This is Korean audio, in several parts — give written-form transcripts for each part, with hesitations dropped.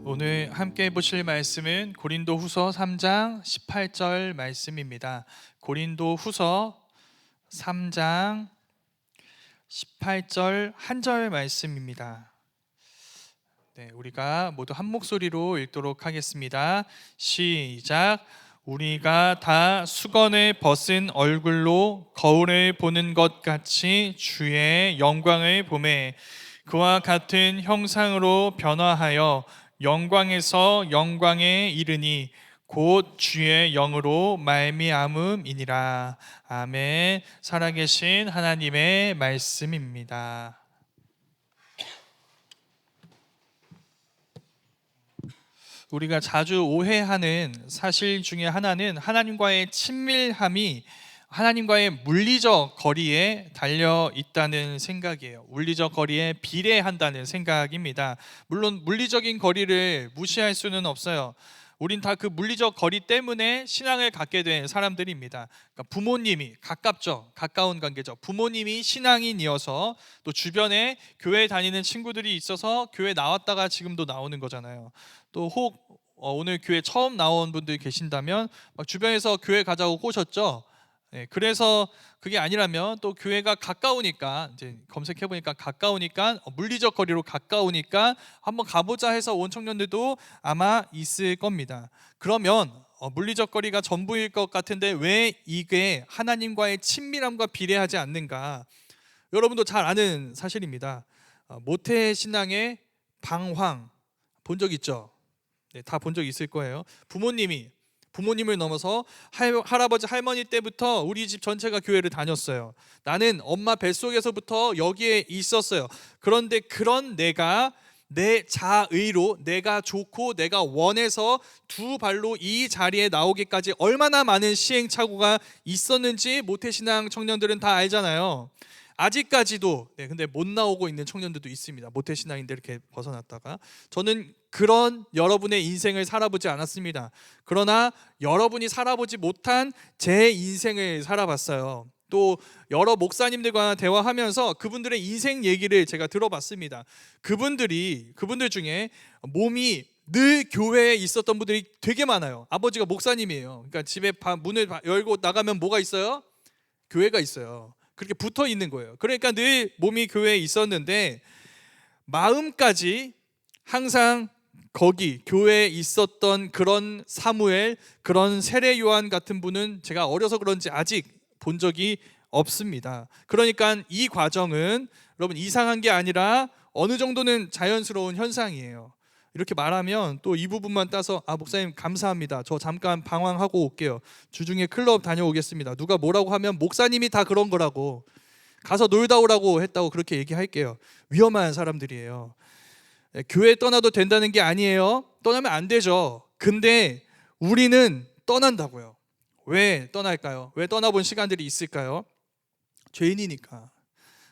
오늘 함께 보실 말씀은 고린도후서 3장 18절 말씀입니다. 고린도후서 3장 18절 한 절 말씀입니다. 우리가 모두 한 목소리로 읽도록 하겠습니다. 시작. 우리가 다 수건을 벗은 얼굴로 거울을 보는 것 같이 주의 영광을 보매 그와 같은 형상으로 변화하여 영광에서 영광에 이르니 곧 주의 영으로 말미암음이니라. 아멘. 살아계신 하나님의 말씀입니다. 우리가 자주 오해하는 사실 중에 하나는 하나님과의 친밀함이 하나님과의 물리적 거리에 달려 있다는 생각이에요. 물리적 거리에 비례한다는 생각입니다. 물론 물리적인 거리를 무시할 수는 없어요. 우린 다 그 물리적 거리 때문에 신앙을 갖게 된 사람들입니다. 그러니까 부모님이 가깝죠. 가까운 관계죠. 부모님이 신앙인이어서 또 주변에 교회 다니는 친구들이 있어서 교회 나왔다가 지금도 나오는 거잖아요. 또 혹 오늘 교회 처음 나온 분들이 계신다면 막 주변에서 교회 가자고 꼬셨죠. 그래서 그게 아니라면 또 교회가 가까우니까 이제 검색해 보니까 가까우니까 물리적 거리로 가까우니까 한번 가보자 해서 온 청년들도 아마 있을 겁니다. 그러면 물리적 거리가 전부일 것 같은데 왜 이게 하나님과의 친밀함과 비례하지 않는가? 여러분도 잘 아는 사실입니다. 모태 신앙의 방황 본 적 있죠? 다 본 적 있을 거예요. 부모님을 넘어서 할아버지 할머니 때부터 우리 집 전체가 교회를 다녔어요. 나는 엄마 뱃속에서부터 여기에 있었어요. 그런데 그런 내가 내 자의로 내가 좋고 내가 원해서 두 발로 이 자리에 나오기까지 얼마나 많은 시행착오가 있었는지 모태신앙 청년들은 다 알잖아요. 아직까지도 근데 못 나오고 있는 청년들도 있습니다. 모태신앙인데 이렇게 벗어났다가. 저는 그런 여러분의 인생을 살아보지 않았습니다. 그러나 여러분이 살아보지 못한 제 인생을 살아봤어요. 또 여러 목사님들과 대화하면서 그분들의 인생 얘기를 제가 들어봤습니다. 그분들 중에 몸이 늘 교회에 있었던 분들이 되게 많아요. 아버지가 목사님이에요. 그러니까 집에 문을 열고 나가면 뭐가 있어요? 교회가 있어요. 그렇게 붙어 있는 거예요. 그러니까 늘 몸이 교회에 있었는데 마음까지 항상 거기 교회에 있었던 그런 사무엘, 그런 세례 요한 같은 분은 제가 어려서 그런지 아직 본 적이 없습니다. 그러니까 이 과정은 여러분 이상한 게 아니라 어느 정도는 자연스러운 현상이에요. 이렇게 말하면 또 이 부분만 따서 목사님 감사합니다. 저 잠깐 방황하고 올게요. 주중에 클럽 다녀오겠습니다. 누가 뭐라고 하면 목사님이 다 그런 거라고 가서 놀다 오라고 했다고 그렇게 얘기할게요. 위험한 사람들이에요. 교회 떠나도 된다는 게 아니에요. 떠나면 안 되죠. 근데 우리는 떠난다고요. 왜 떠날까요? 왜 떠나본 시간들이 있을까요? 죄인이니까.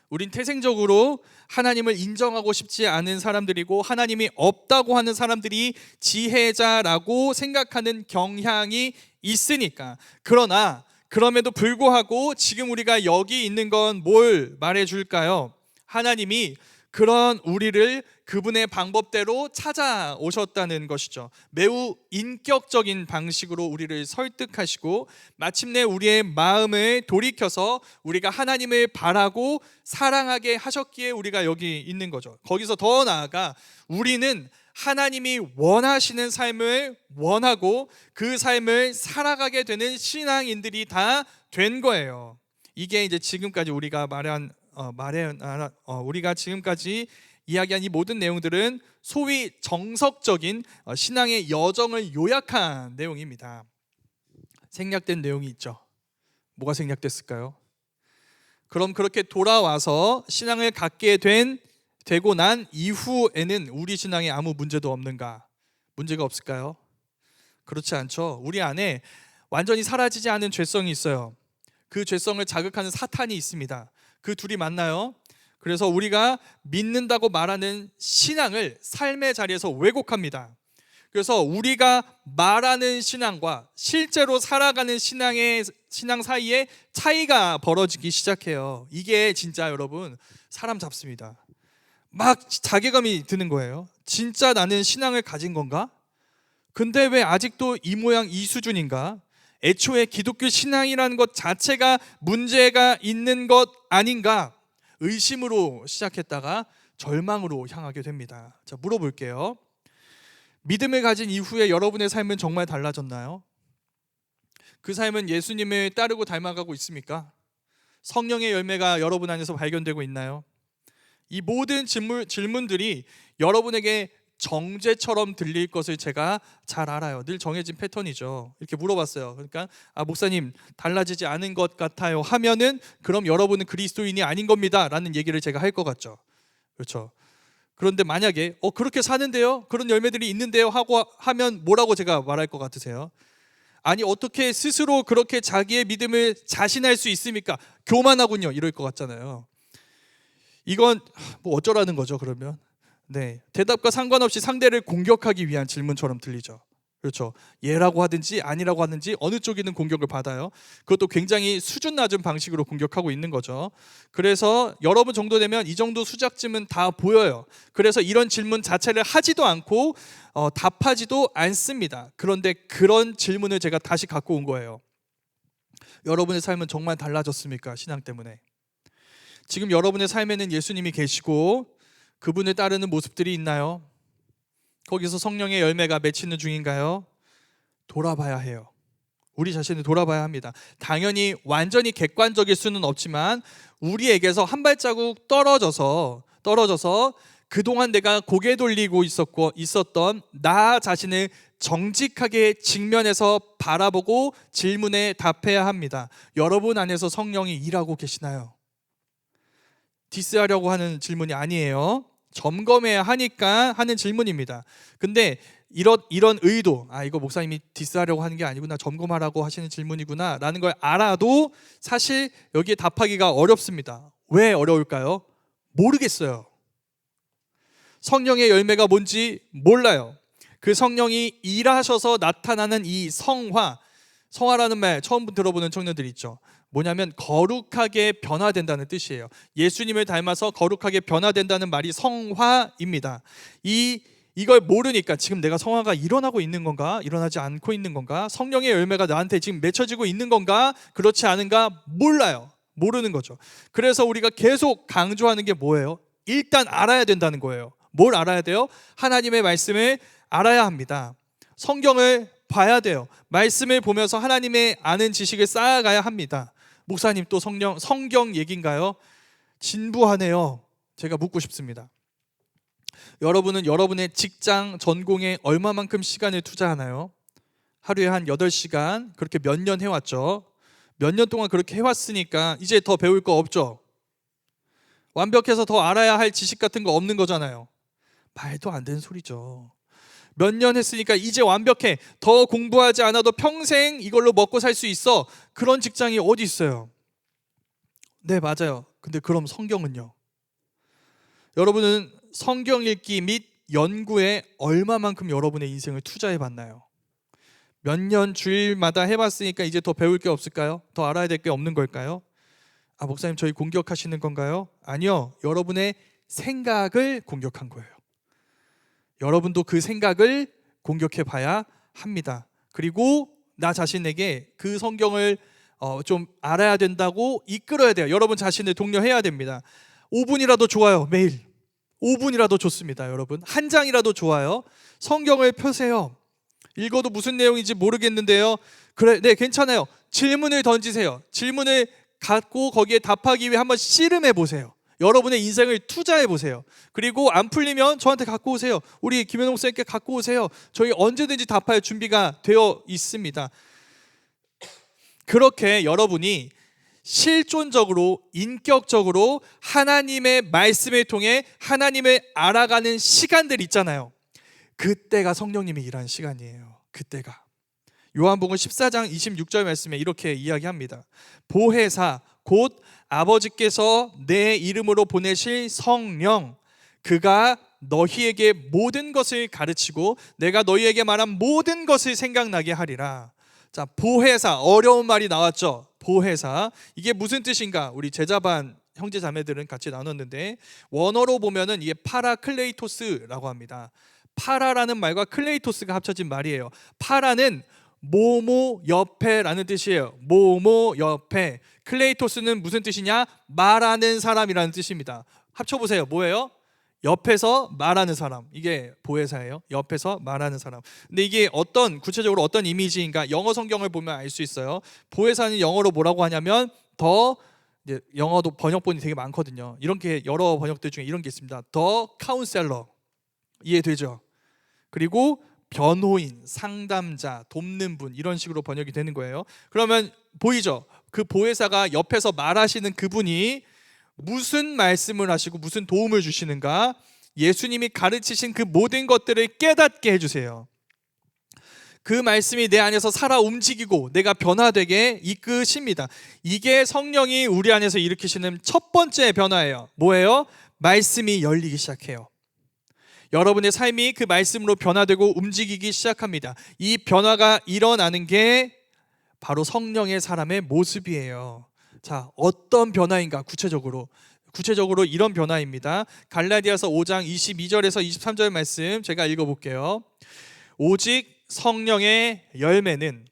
우린 태생적으로 하나님을 인정하고 싶지 않은 사람들이고 하나님이 없다고 하는 사람들이 지혜자라고 생각하는 경향이 있으니까. 그러나 그럼에도 불구하고 지금 우리가 여기 있는 건 뭘 말해줄까요? 하나님이 그런 우리를 그분의 방법대로 찾아오셨다는 것이죠. 매우 인격적인 방식으로 우리를 설득하시고 마침내 우리의 마음을 돌이켜서 우리가 하나님을 바라고 사랑하게 하셨기에 우리가 여기 있는 거죠. 거기서 더 나아가 우리는 하나님이 원하시는 삶을 원하고 그 삶을 살아가게 되는 신앙인들이 다 된 거예요. 이게 이제 지금까지 우리가 우리가 지금까지 이야기한 이 모든 내용들은 소위 정석적인 신앙의 여정을 요약한 내용입니다. 생략된 내용이 있죠. 뭐가 생략됐을까요? 그럼 그렇게 돌아와서 신앙을 갖게 되고 난 이후에는 우리 신앙에 아무 문제도 없는가? 문제가 없을까요? 그렇지 않죠. 우리 안에 완전히 사라지지 않은 죄성이 있어요. 그 죄성을 자극하는 사탄이 있습니다. 그 둘이 만나요. 그래서 우리가 믿는다고 말하는 신앙을 삶의 자리에서 왜곡합니다. 그래서 우리가 말하는 신앙과 실제로 살아가는 신앙 사이에 차이가 벌어지기 시작해요. 이게 진짜 여러분 사람 잡습니다. 막 자괴감이 드는 거예요. 진짜 나는 신앙을 가진 건가? 근데 왜 아직도 이 모양 이 수준인가? 애초에 기독교 신앙이라는 것 자체가 문제가 있는 것 아닌가? 의심으로 시작했다가 절망으로 향하게 됩니다. 자, 물어볼게요. 믿음을 가진 이후에 여러분의 삶은 정말 달라졌나요? 그 삶은 예수님을 따르고 닮아가고 있습니까? 성령의 열매가 여러분 안에서 발견되고 있나요? 이 모든 질문들이 여러분에게 정죄처럼 들릴 것을 제가 잘 알아요. 늘 정해진 패턴이죠. 이렇게 물어봤어요. 그러니까 목사님 달라지지 않은 것 같아요 하면은 그럼 여러분은 그리스도인이 아닌 겁니다 라는 얘기를 제가 할 것 같죠. 그렇죠. 그런데 만약에 그렇게 사는데요, 그런 열매들이 있는데요 하고 하면 뭐라고 제가 말할 것 같으세요? 아니 어떻게 스스로 그렇게 자기의 믿음을 자신할 수 있습니까? 교만하군요 이럴 것 같잖아요. 이건 뭐 어쩌라는 거죠 그러면? 네, 대답과 상관없이 상대를 공격하기 위한 질문처럼 들리죠. 그렇죠. 예라고 하든지 아니라고 하든지 어느 쪽이든 공격을 받아요. 그것도 굉장히 수준 낮은 방식으로 공격하고 있는 거죠. 그래서 여러분 정도 되면 이 정도 수작쯤은 다 보여요. 그래서 이런 질문 자체를 하지도 않고 답하지도 않습니다. 그런데 그런 질문을 제가 다시 갖고 온 거예요. 여러분의 삶은 정말 달라졌습니까? 신앙 때문에. 지금 여러분의 삶에는 예수님이 계시고 그분을 따르는 모습들이 있나요? 거기서 성령의 열매가 맺히는 중인가요? 돌아봐야 해요. 우리 자신을 돌아봐야 합니다. 당연히 완전히 객관적일 수는 없지만 우리에게서 한 발자국 떨어져서 그동안 내가 고개 돌리고 있었던 나 자신을 정직하게 직면해서 바라보고 질문에 답해야 합니다. 여러분 안에서 성령이 일하고 계시나요? 디스하려고 하는 질문이 아니에요. 점검해야 하니까 하는 질문입니다. 근데 이런 의도, 이거 목사님이 디스하려고 하는 게 아니구나, 점검하라고 하시는 질문이구나 라는 걸 알아도 사실 여기에 답하기가 어렵습니다. 왜 어려울까요? 모르겠어요. 성령의 열매가 뭔지 몰라요. 그 성령이 일하셔서 나타나는 이 성화라는 말 처음 들어보는 청년들 있죠. 뭐냐면 거룩하게 변화된다는 뜻이에요. 예수님을 닮아서 거룩하게 변화된다는 말이 성화입니다. 이걸 모르니까 지금 내가 성화가 일어나고 있는 건가? 일어나지 않고 있는 건가? 성령의 열매가 나한테 지금 맺혀지고 있는 건가? 그렇지 않은가? 몰라요. 모르는 거죠. 그래서 우리가 계속 강조하는 게 뭐예요? 일단 알아야 된다는 거예요. 뭘 알아야 돼요? 하나님의 말씀을 알아야 합니다. 성경을 봐야 돼요. 말씀을 보면서 하나님의 아는 지식을 쌓아가야 합니다. 목사님 또 성경 얘기인가요? 진부하네요. 제가 묻고 싶습니다. 여러분은 여러분의 직장 전공에 얼마만큼 시간을 투자하나요? 하루에 한 8시간 그렇게 몇 년 해왔죠. 몇 년 동안 그렇게 해왔으니까 이제 더 배울 거 없죠. 완벽해서 더 알아야 할 지식 같은 거 없는 거잖아요. 말도 안 되는 소리죠. 몇 년 했으니까 이제 완벽해, 더 공부하지 않아도 평생 이걸로 먹고 살 수 있어, 그런 직장이 어디 있어요? 네, 맞아요. 근데 그럼 성경은요? 여러분은 성경 읽기 및 연구에 얼마만큼 여러분의 인생을 투자해 봤나요? 몇 년 주일마다 해봤으니까 이제 더 배울 게 없을까요? 더 알아야 될 게 없는 걸까요? 목사님 저희 공격하시는 건가요? 아니요, 여러분의 생각을 공격한 거예요. 여러분도 그 생각을 공격해 봐야 합니다. 그리고 나 자신에게 그 성경을 좀 알아야 된다고 이끌어야 돼요. 여러분 자신을 독려해야 됩니다. 5분이라도 좋아요. 매일 5분이라도 좋습니다. 여러분 한 장이라도 좋아요. 성경을 펴세요. 읽어도 무슨 내용인지 모르겠는데요, 그래, 네, 괜찮아요. 질문을 던지세요. 질문을 갖고 거기에 답하기 위해 한번 씨름해 보세요. 여러분의 인생을 투자해 보세요. 그리고 안 풀리면 저한테 갖고 오세요. 우리 김현홍 쌤께 갖고 오세요. 저희 언제든지 답할 준비가 되어 있습니다. 그렇게 여러분이 실존적으로, 인격적으로 하나님의 말씀을 통해 하나님을 알아가는 시간들 있잖아요. 그때가 성령님이 일하는 시간이에요. 그때가. 요한복음 14장 26절 말씀에 이렇게 이야기합니다. 보혜사 곧 아버지께서 내 이름으로 보내실 성령, 그가 너희에게 모든 것을 가르치고 내가 너희에게 말한 모든 것을 생각나게 하리라. 자, 보혜사, 어려운 말이 나왔죠. 보혜사, 이게 무슨 뜻인가? 우리 제자반 형제 자매들은 같이 나눴는데 원어로 보면은 이게 파라클레이토스라고 합니다. 파라라는 말과 클레이토스가 합쳐진 말이에요. 파라는 모모 옆에라는 뜻이에요. 모모 옆에. 클레이토스는 무슨 뜻이냐? 말하는 사람이라는 뜻입니다. 합쳐보세요. 뭐예요? 옆에서 말하는 사람. 이게 보혜사예요. 옆에서 말하는 사람. 근데 이게 구체적으로 어떤 이미지인가? 영어 성경을 보면 알 수 있어요. 보혜사는 영어로 뭐라고 하냐면 더, 이제 영어도 번역본이 되게 많거든요. 이렇게 여러 번역들 중에 이런 게 있습니다. 더 카운셀러. 이해되죠? 그리고 변호인, 상담자, 돕는 분, 이런 식으로 번역이 되는 거예요. 그러면 보이죠? 그 보혜사가 옆에서 말하시는 그분이 무슨 말씀을 하시고 무슨 도움을 주시는가? 예수님이 가르치신 그 모든 것들을 깨닫게 해주세요. 그 말씀이 내 안에서 살아 움직이고 내가 변화되게 이끄십니다. 이게 성령이 우리 안에서 일으키시는 첫 번째 변화예요. 뭐예요? 말씀이 열리기 시작해요. 여러분의 삶이 그 말씀으로 변화되고 움직이기 시작합니다. 이 변화가 일어나는 게 바로 성령의 사람의 모습이에요. 자, 어떤 변화인가? 구체적으로 이런 변화입니다. 갈라디아서 5장 22절에서 23절 말씀 제가 읽어볼게요. 오직 성령의 열매는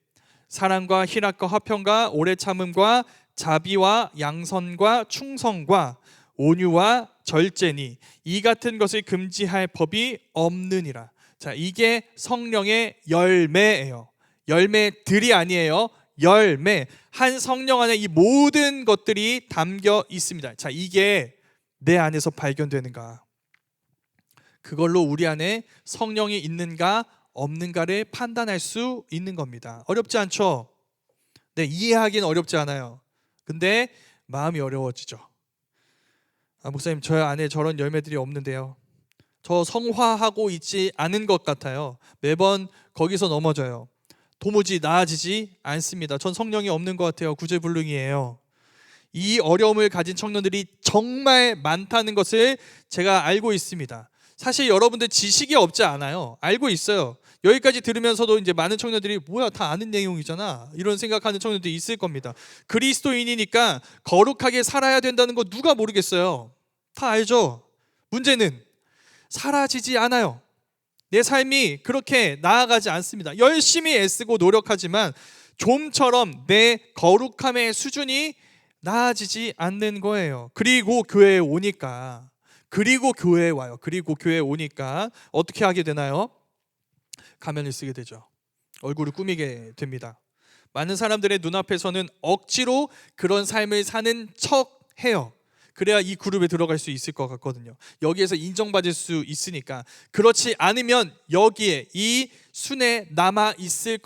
사랑과 희락과 화평과 오래 참음과 자비와 양선과 충성과 온유와 절제니 이 같은 것을 금지할 법이 없느니라. 자, 이게 성령의 열매예요. 열매들이 아니에요. 열매. 한 성령 안에 이 모든 것들이 담겨 있습니다. 자, 이게 내 안에서 발견되는가? 그걸로 우리 안에 성령이 있는가 없는가를 판단할 수 있는 겁니다. 어렵지 않죠? 네, 이해하기는 어렵지 않아요. 근데 마음이 어려워지죠. 목사님, 저 안에 저런 열매들이 없는데요. 저 성화하고 있지 않은 것 같아요. 매번 거기서 넘어져요. 도무지 나아지지 않습니다. 전 성령이 없는 것 같아요. 구제불능이에요. 이 어려움을 가진 청년들이 정말 많다는 것을 제가 알고 있습니다. 사실 여러분들 지식이 없지 않아요. 알고 있어요. 여기까지 들으면서도 이제 많은 청년들이 뭐야, 다 아는 내용이잖아, 이런 생각하는 청년들이 있을 겁니다. 그리스도인이니까 거룩하게 살아야 된다는 거 누가 모르겠어요. 다 알죠. 문제는 사라지지 않아요. 내 삶이 그렇게 나아가지 않습니다. 열심히 애쓰고 노력하지만 좀처럼 내 거룩함의 수준이 나아지지 않는 거예요. 그리고 교회에 오니까 어떻게 하게 되나요? 가면을 쓰게 되죠. 얼굴을 꾸미게 됩니다. 많은 사람들의 눈앞에서는 억지로 그런 삶을 사는 척 해요. 그래야 이 그룹에 들어갈 수 있을 것 같거든요. 여기에서 인정받을 수 있으니까. 그렇지 않으면 여기에 이 순에 남아 있을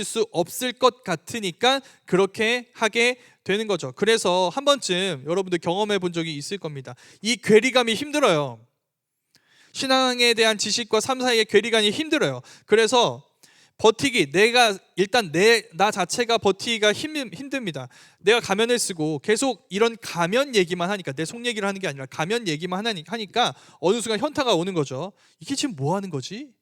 수 없을 것 같으니까 그렇게 하게 되는 거죠. 그래서 한 번쯤 여러분들 경험해 본 적이 있을 겁니다. 이 괴리감이 힘들어요. 신앙에 대한 지식과 삶 사이의 괴리감이 힘들어요. 그래서 버티기, 나 자체가 버티기가 힘듭니다. 내가 가면을 쓰고 계속 이런 가면 얘기만 하니까, 내 속 얘기를 하는 게 아니라 가면 얘기만 하니까 어느 순간 현타가 오는 거죠. 이게 지금 뭐 하는 거지?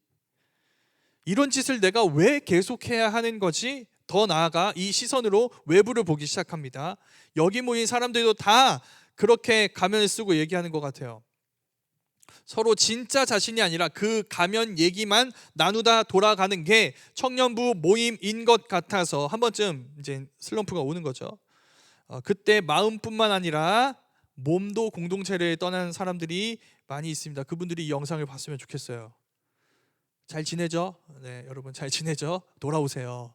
이런 짓을 내가 왜 계속해야 하는 거지? 더 나아가 이 시선으로 외부를 보기 시작합니다. 여기 모인 사람들도 다 그렇게 가면을 쓰고 얘기하는 것 같아요. 서로 진짜 자신이 아니라 그 가면 얘기만 나누다 돌아가는 게 청년부 모임인 것 같아서 한 번쯤 이제 슬럼프가 오는 거죠. 그때 마음뿐만 아니라 몸도 공동체를 떠난 사람들이 많이 있습니다. 그분들이 이 영상을 봤으면 좋겠어요. 잘 지내죠? 네, 여러분 잘 지내죠? 돌아오세요.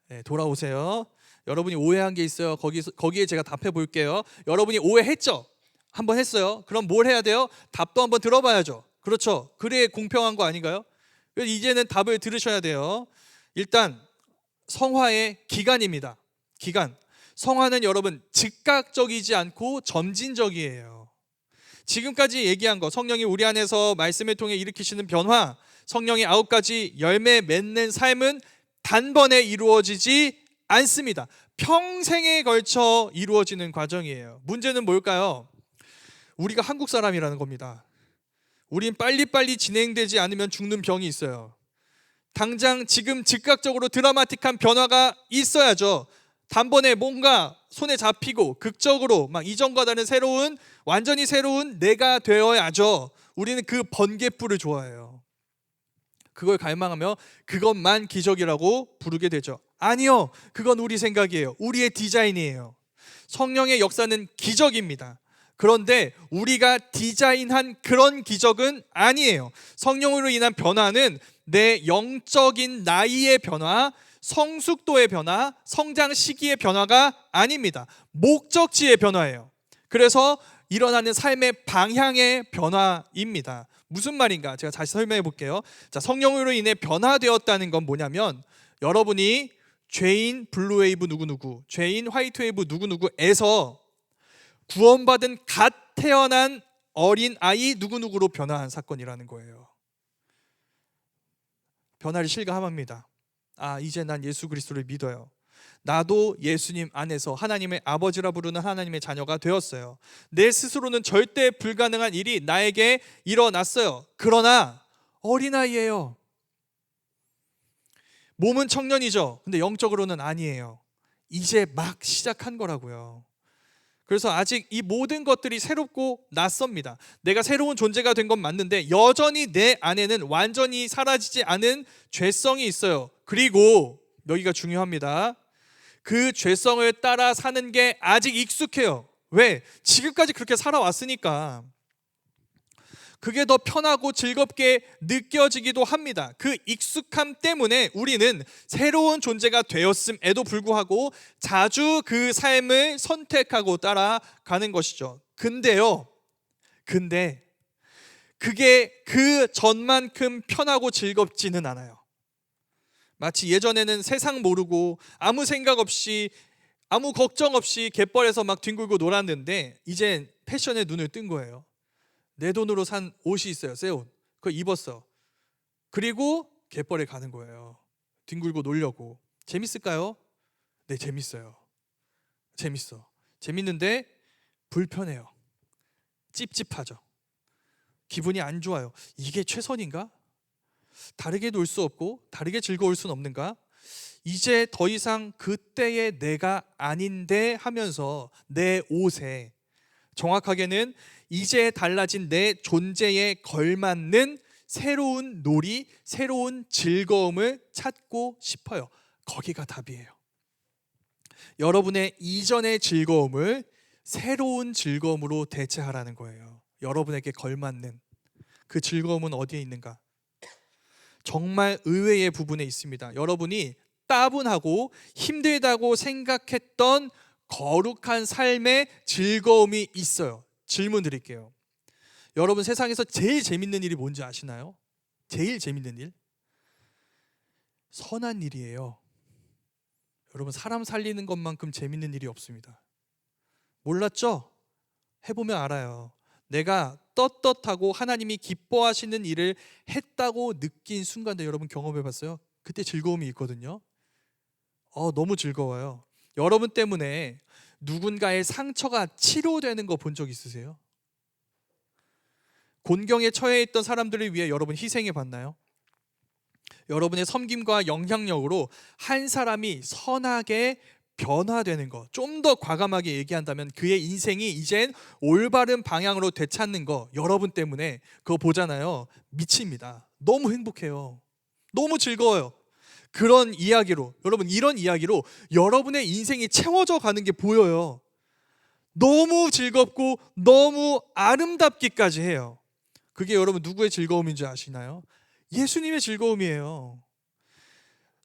네, 돌아오세요. 여러분이 오해한 게 있어요. 거기에 제가 답해 볼게요. 여러분이 오해했죠? 한번 했어요. 그럼 뭘 해야 돼요? 답도 한번 들어봐야죠. 그렇죠? 그래 공평한 거 아닌가요? 그래서 이제는 답을 들으셔야 돼요. 일단 성화의 기간입니다. 기간. 성화는 여러분 즉각적이지 않고 점진적이에요. 지금까지 얘기한 거, 성령이 우리 안에서 말씀을 통해 일으키시는 변화, 성령의 9가지 열매 맺는 삶은 단번에 이루어지지 않습니다. 평생에 걸쳐 이루어지는 과정이에요. 문제는 뭘까요? 우리가 한국 사람이라는 겁니다. 우린 빨리빨리 진행되지 않으면 죽는 병이 있어요. 당장 지금 즉각적으로 드라마틱한 변화가 있어야죠. 단번에 뭔가 손에 잡히고 극적으로 막 이전과 다른 새로운, 완전히 새로운 내가 되어야죠. 우리는 그 번갯불을 좋아해요. 그걸 갈망하며 그것만 기적이라고 부르게 되죠. 아니요, 그건 우리 생각이에요. 우리의 디자인이에요. 성령의 역사는 기적입니다. 그런데 우리가 디자인한 그런 기적은 아니에요. 성령으로 인한 변화는 내 영적인 나이의 변화, 성숙도의 변화, 성장 시기의 변화가 아닙니다. 목적지의 변화예요. 그래서 일어나는 삶의 방향의 변화입니다. 무슨 말인가? 제가 다시 설명해 볼게요. 자, 성령으로 인해 변화되었다는 건 뭐냐면, 여러분이 죄인 블루웨이브 누구누구, 죄인 화이트웨이브 누구누구에서 구원받은 갓 태어난 어린 아이 누구누구로 변화한 사건이라는 거예요. 변화를 실감합니다. 아, 이제 난 예수 그리스도를 믿어요. 나도 예수님 안에서 하나님의 아버지라 부르는 하나님의 자녀가 되었어요. 내 스스로는 절대 불가능한 일이 나에게 일어났어요. 그러나 어린아이예요. 몸은 청년이죠. 근데 영적으로는 아니에요. 이제 막 시작한 거라고요. 그래서 아직 이 모든 것들이 새롭고 낯섭니다. 내가 새로운 존재가 된 건 맞는데 여전히 내 안에는 완전히 사라지지 않은 죄성이 있어요. 그리고 여기가 중요합니다. 그 죄성을 따라 사는 게 아직 익숙해요. 왜? 지금까지 그렇게 살아왔으니까. 그게 더 편하고 즐겁게 느껴지기도 합니다. 그 익숙함 때문에 우리는 새로운 존재가 되었음에도 불구하고 자주 그 삶을 선택하고 따라가는 것이죠. 근데 그게 그 전만큼 편하고 즐겁지는 않아요. 마치 예전에는 세상 모르고 아무 생각 없이 아무 걱정 없이 갯벌에서 막 뒹굴고 놀았는데 이젠 패션에 눈을 뜬 거예요. 내 돈으로 산 옷이 있어요. 새 옷. 그거 입었어. 그리고 갯벌에 가는 거예요. 뒹굴고 놀려고. 재밌을까요? 네, 재밌어요. 재밌어. 재밌는데 불편해요. 찝찝하죠. 기분이 안 좋아요. 이게 최선인가? 다르게 놀 수 없고 다르게 즐거울 수는 없는가? 이제 더 이상 그때의 내가 아닌데 하면서 내 옷에, 정확하게는 이제 달라진 내 존재에 걸맞는 새로운 놀이, 새로운 즐거움을 찾고 싶어요. 거기가 답이에요. 여러분의 이전의 즐거움을 새로운 즐거움으로 대체하라는 거예요. 여러분에게 걸맞는 그 즐거움은 어디에 있는가? 정말 의외의 부분에 있습니다. 여러분이 따분하고 힘들다고 생각했던 거룩한 삶의 즐거움이 있어요. 질문 드릴게요. 여러분, 세상에서 제일 재밌는 일이 뭔지 아시나요? 제일 재밌는 일? 선한 일이에요. 여러분, 사람 살리는 것만큼 재밌는 일이 없습니다. 몰랐죠? 해보면 알아요. 내가 떳떳하고 하나님이 기뻐하시는 일을 했다고 느낀 순간도 여러분 경험해봤어요? 그때 즐거움이 있거든요. 너무 즐거워요. 여러분 때문에 누군가의 상처가 치료되는 거 본 적 있으세요? 곤경에 처해 있던 사람들을 위해 여러분 희생해 봤나요? 여러분의 섬김과 영향력으로 한 사람이 선하게 변화되는 거, 좀 더 과감하게 얘기한다면 그의 인생이 이젠 올바른 방향으로 되찾는 거, 여러분 때문에 그거 보잖아요. 미칩니다. 너무 행복해요. 너무 즐거워요. 그런 이야기로, 여러분, 이런 이야기로 여러분의 인생이 채워져 가는 게 보여요. 너무 즐겁고 너무 아름답기까지 해요. 그게 여러분 누구의 즐거움인지 아시나요? 예수님의 즐거움이에요.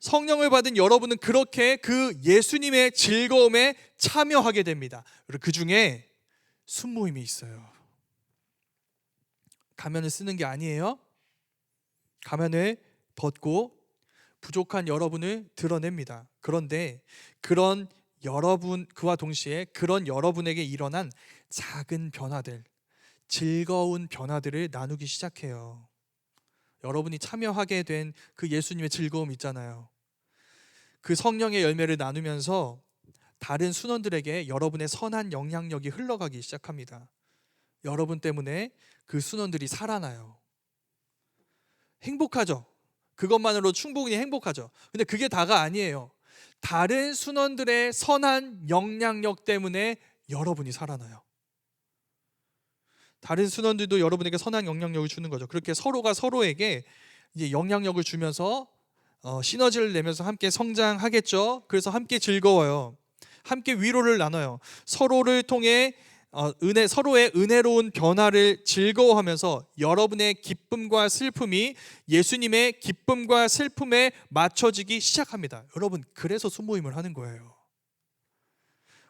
성령을 받은 여러분은 그렇게 그 예수님의 즐거움에 참여하게 됩니다. 그리고 그 중에 순모임이 있어요. 가면을 쓰는 게 아니에요. 가면을 벗고 부족한 여러분을 드러냅니다. 그런데 그런 여러분, 그와 동시에 그런 여러분에게 일어난 작은 변화들, 즐거운 변화들을 나누기 시작해요. 여러분이 참여하게 된 그 예수님의 즐거움 있잖아요. 그 성령의 열매를 나누면서 다른 순원들에게 여러분의 선한 영향력이 흘러가기 시작합니다. 여러분 때문에 그 순원들이 살아나요. 행복하죠? 그것만으로 충분히 행복하죠. 근데 그게 다가 아니에요. 다른 순원들의 선한 영향력 때문에 여러분이 살아나요. 다른 순원들도 여러분에게 선한 영향력을 주는 거죠. 그렇게 서로가 서로에게 이제 영향력을 주면서 시너지를 내면서 함께 성장하겠죠. 그래서 함께 즐거워요. 함께 위로를 나눠요. 서로를 통해 서로의 은혜로운 변화를 즐거워하면서 여러분의 기쁨과 슬픔이 예수님의 기쁨과 슬픔에 맞춰지기 시작합니다. 여러분, 그래서 순모임을 하는 거예요.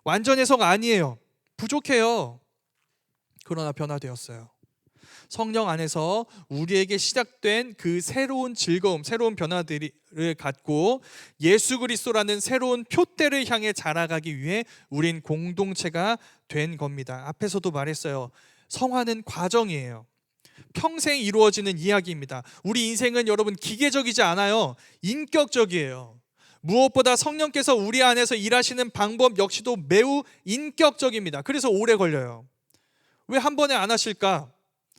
완전 해석 아니에요. 부족해요. 그러나 변화되었어요. 성령 안에서 우리에게 시작된 그 새로운 즐거움, 새로운 변화들을 갖고 예수 그리스도라는 새로운 표대를 향해 자라가기 위해 우린 공동체가 된 겁니다. 앞에서도 말했어요. 성화는 과정이에요. 평생 이루어지는 이야기입니다. 우리 인생은 여러분 기계적이지 않아요. 인격적이에요. 무엇보다 성령께서 우리 안에서 일하시는 방법 역시도 매우 인격적입니다. 그래서 오래 걸려요. 왜 한 번에 안 하실까?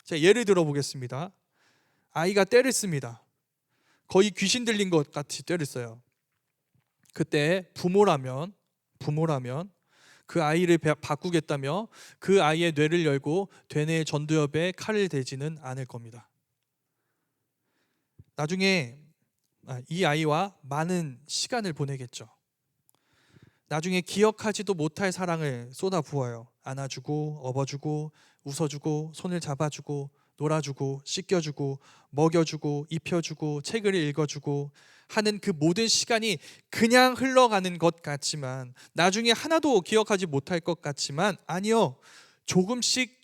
자, 예를 들어 보겠습니다. 아이가 떼를 씁니다. 거의 귀신 들린 것 같이 떼를 써요. 그때 부모라면 그 아이를 바꾸겠다며 그 아이의 뇌를 열고 되뇌의 전두엽에 칼을 대지는 않을 겁니다. 나중에 이 아이와 많은 시간을 보내겠죠. 나중에 기억하지도 못할 사랑을 쏟아부어요. 안아주고 업어주고 웃어주고 손을 잡아주고 놀아주고 씻겨주고 먹여주고 입혀주고 책을 읽어주고 하는 그 모든 시간이 그냥 흘러가는 것 같지만, 나중에 하나도 기억하지 못할 것 같지만 아니요. 조금씩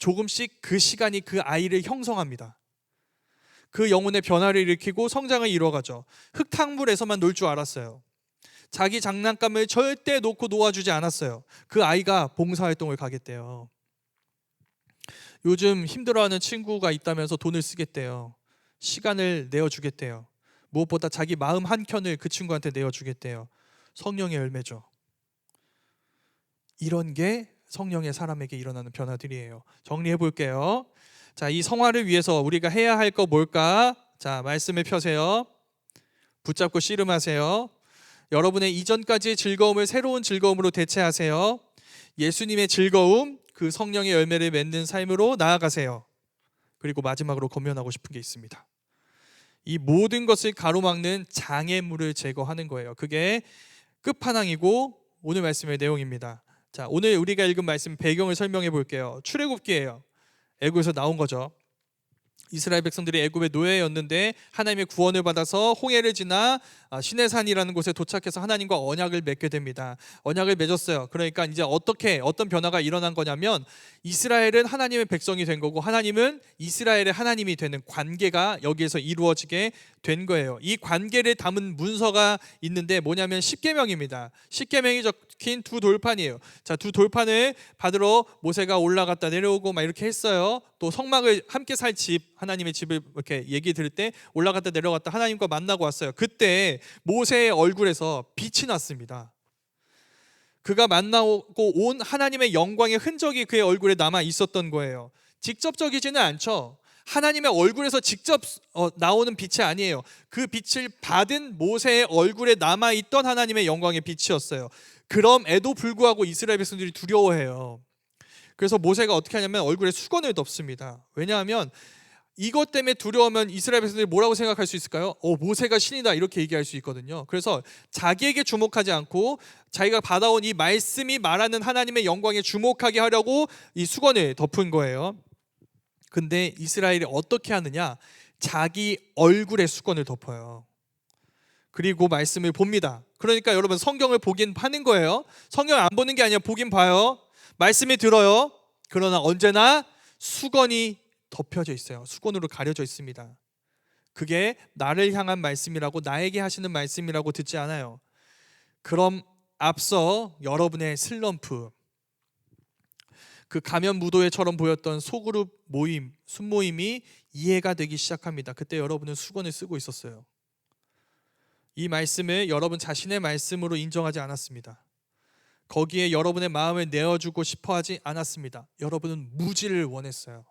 그 시간이 그 아이를 형성합니다. 그 영혼의 변화를 일으키고 성장을 이루어가죠. 흙탕물에서만 놀 줄 알았어요. 자기 장난감을 절대 놓고 놓아주지 않았어요. 그 아이가 봉사활동을 가겠대요. 요즘 힘들어하는 친구가 있다면서 돈을 쓰겠대요. 시간을 내어주겠대요. 무엇보다 자기 마음 한켠을 그 친구한테 내어주겠대요. 성령의 열매죠. 이런 게 성령의 사람에게 일어나는 변화들이에요. 정리해 볼게요. 자, 이 성화를 위해서 우리가 해야 할 거 뭘까? 자, 말씀을 펴세요. 붙잡고 씨름하세요. 여러분의 이전까지의 즐거움을 새로운 즐거움으로 대체하세요. 예수님의 즐거움, 그 성령의 열매를 맺는 삶으로 나아가세요. 그리고 마지막으로 권면하고 싶은 게 있습니다. 이 모든 것을 가로막는 장애물을 제거하는 거예요. 그게 끝판왕이고 오늘 말씀의 내용입니다. 자, 오늘 우리가 읽은 말씀 배경을 설명해 볼게요. 출애굽기예요. 애굽에서 나온 거죠. 이스라엘 백성들이 애굽의 노예였는데 하나님의 구원을 받아서 홍해를 지나 시내산이라는 곳에 도착해서 하나님과 언약을 맺게 됩니다. 언약을 맺었어요. 그러니까 이제 어떤 변화가 일어난 거냐면, 이스라엘은 하나님의 백성이 된 거고 하나님은 이스라엘의 하나님이 되는 관계가 여기에서 이루어지게 된 거예요. 이 관계를 담은 문서가 있는데 뭐냐면 십계명입니다. 십계명이 적힌 두 돌판이에요. 자, 두 돌판을 받으러 모세가 올라갔다 내려오고 막 이렇게 했어요. 또 성막을 함께 살 집, 하나님의 집을 이렇게 얘기 들을 때 올라갔다 내려갔다 하나님과 만나고 왔어요. 그때 모세의 얼굴에서 빛이 났습니다. 그가 만나고 온 하나님의 영광의 흔적이 그의 얼굴에 남아 있었던 거예요. 직접적이지는 않죠. 하나님의 얼굴에서 직접 나오는 빛이 아니에요. 그 빛을 받은 모세의 얼굴에 남아있던 하나님의 영광의 빛이었어요. 그럼에도 불구하고 이스라엘 백성들이 두려워해요. 그래서 모세가 어떻게 하냐면 얼굴에 수건을 덮습니다. 왜냐하면 이것 때문에 두려우면 이스라엘 백성들이 뭐라고 생각할 수 있을까요? 모세가 신이다 이렇게 얘기할 수 있거든요. 그래서 자기에게 주목하지 않고 자기가 받아온 이 말씀이 말하는 하나님의 영광에 주목하게 하려고 이 수건을 덮은 거예요. 근데 이스라엘이 어떻게 하느냐? 자기 얼굴에 수건을 덮어요. 그리고 말씀을 봅니다. 그러니까 여러분, 성경을 보긴 하는 거예요. 성경 안 보는 게 아니라 보긴 봐요. 말씀을 들어요. 그러나 언제나 수건이 덮여져 있어요. 수건으로 가려져 있습니다. 그게 나를 향한 말씀이라고, 나에게 하시는 말씀이라고 듣지 않아요. 그럼 앞서 여러분의 슬럼프, 그 가면 무도회처럼 보였던 소그룹 모임, 순모임이 이해가 되기 시작합니다. 그때 여러분은 수건을 쓰고 있었어요. 이 말씀을 여러분 자신의 말씀으로 인정하지 않았습니다. 거기에 여러분의 마음을 내어주고 싶어 하지 않았습니다. 여러분은 무지를 원했어요.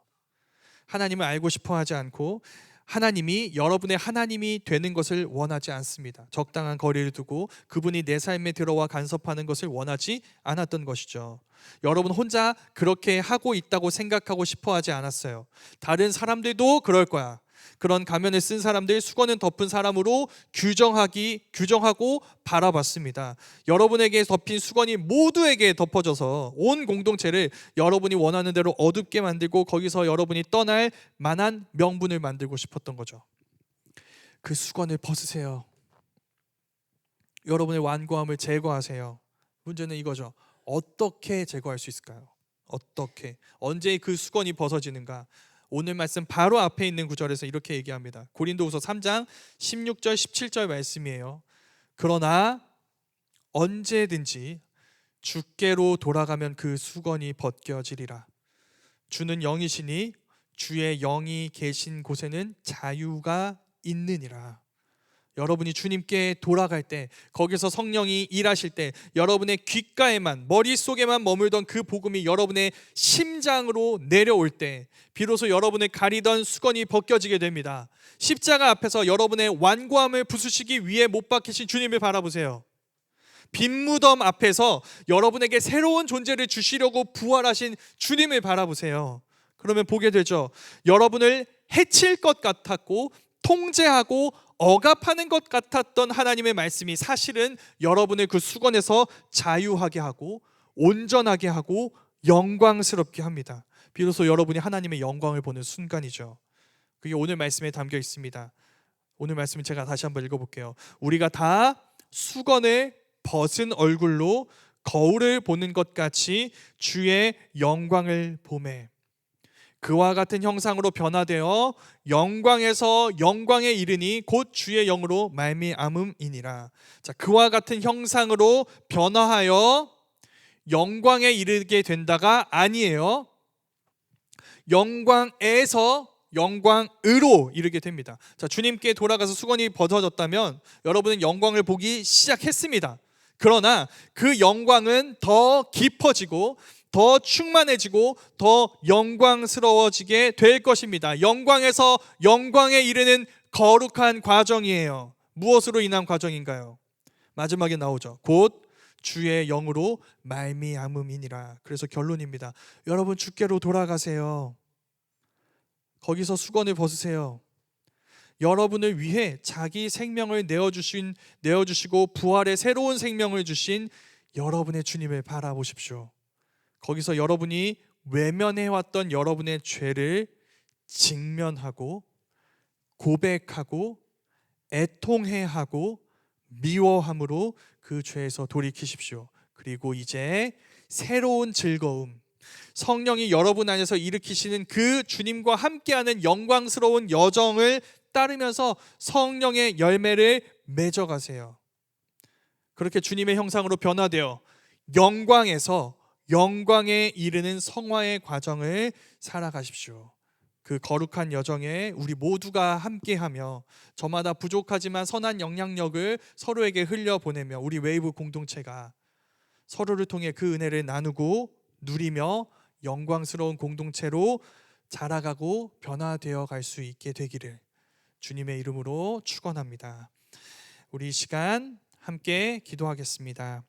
하나님을 알고 싶어 하지 않고 하나님이 여러분의 하나님이 되는 것을 원하지 않습니다. 적당한 거리를 두고 그분이 내 삶에 들어와 간섭하는 것을 원하지 않았던 것이죠. 여러분 혼자 그렇게 하고 있다고 생각하고 싶어 하지 않았어요. 다른 사람들도 그럴 거야. 그런 가면을 쓴 사람들, 수건은 덮은 사람으로 규정하고 바라봤습니다. 여러분에게 덮인 수건이 모두에게 덮어져서 온 공동체를 여러분이 원하는 대로 어둡게 만들고 거기서 여러분이 떠날 만한 명분을 만들고 싶었던 거죠. 그 수건을 벗으세요. 여러분의 완고함을 제거하세요. 문제는 이거죠. 어떻게 제거할 수 있을까요? 어떻게? 언제 그 수건이 벗어지는가? 오늘 말씀 바로 앞에 있는 구절에서 이렇게 얘기합니다. 고린도후서 3장 16절 17절 말씀이에요. 그러나 언제든지 주께로 돌아가면 그 수건이 벗겨지리라. 주는 영이시니 주의 영이 계신 곳에는 자유가 있느니라. 여러분이 주님께 돌아갈 때, 거기서 성령이 일하실 때 여러분의 귓가에만, 머릿속에만 머물던 그 복음이 여러분의 심장으로 내려올 때 비로소 여러분을 가리던 수건이 벗겨지게 됩니다. 십자가 앞에서 여러분의 완고함을 부수시기 위해 못 박히신 주님을 바라보세요. 빈 무덤 앞에서 여러분에게 새로운 존재를 주시려고 부활하신 주님을 바라보세요. 그러면 보게 되죠. 여러분을 해칠 것 같았고 통제하고 억압하는 것 같았던 하나님의 말씀이 사실은 여러분을 그 수건에서 자유하게 하고 온전하게 하고 영광스럽게 합니다. 비로소 여러분이 하나님의 영광을 보는 순간이죠. 그게 오늘 말씀에 담겨 있습니다. 오늘 말씀을 제가 다시 한번 읽어볼게요. 우리가 다 수건을 벗은 얼굴로 거울을 보는 것 같이 주의 영광을 보매 그와 같은 형상으로 변화되어 영광에서 영광에 이르니 곧 주의 영으로 말미암음이니라. 자, 그와 같은 형상으로 변화하여 영광에 이르게 된다가 아니에요. 영광에서 영광으로 이르게 됩니다. 자, 주님께 돌아가서 수건이 벗어졌다면 여러분은 영광을 보기 시작했습니다. 그러나 그 영광은 더 깊어지고 더 충만해지고 더 영광스러워지게 될 것입니다. 영광에서 영광에 이르는 거룩한 과정이에요. 무엇으로 인한 과정인가요? 마지막에 나오죠. 곧 주의 영으로 말미암음이니라. 그래서 결론입니다. 여러분 주께로 돌아가세요. 거기서 수건을 벗으세요. 여러분을 위해 자기 생명을 내어주시고 부활의 새로운 생명을 주신 여러분의 주님을 바라보십시오. 거기서 여러분이 외면해왔던 여러분의 죄를 직면하고 고백하고 애통해하고 미워함으로 그 죄에서 돌이키십시오. 그리고 이제 새로운 즐거움, 성령이 여러분 안에서 일으키시는 그 주님과 함께하는 영광스러운 여정을 따르면서 성령의 열매를 맺어가세요. 그렇게 주님의 형상으로 변화되어 영광에서 영광에 이르는 성화의 과정을 살아가십시오. 그 거룩한 여정에 우리 모두가 함께하며 저마다 부족하지만 선한 영향력을 서로에게 흘려보내며 우리 웨이브 공동체가 서로를 통해 그 은혜를 나누고 누리며 영광스러운 공동체로 자라가고 변화되어 갈 수 있게 되기를 주님의 이름으로 축원합니다. 우리 이 시간 함께 기도하겠습니다.